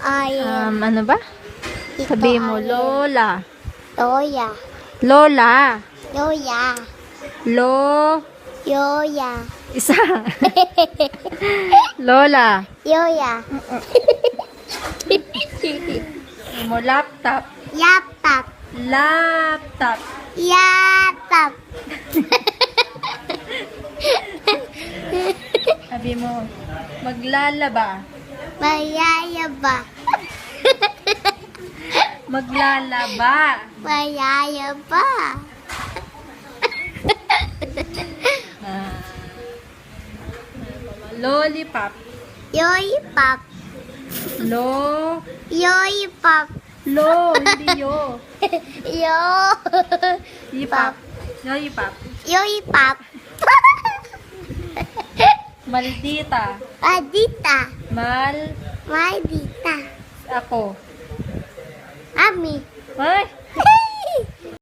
I am Ano ba? Sabi mo, Lola. Loya. Lola. Loya. Lo. Yoya. Isa. Lola. Yoya. Sabi mo, laptop. Laptop. Laptop. Laptop. Sabi mo, maglalaba. Mayayaba. Maglalaba. Mayayaba. Ah. Lollipop. Yoyipop. Lo. Yoyipop. Lo. Hindi yo. Yo. Yipap. Lollipop. Yoyipop. Maldita. Adita. Mal. Maldita. Ako. Ami. Ay!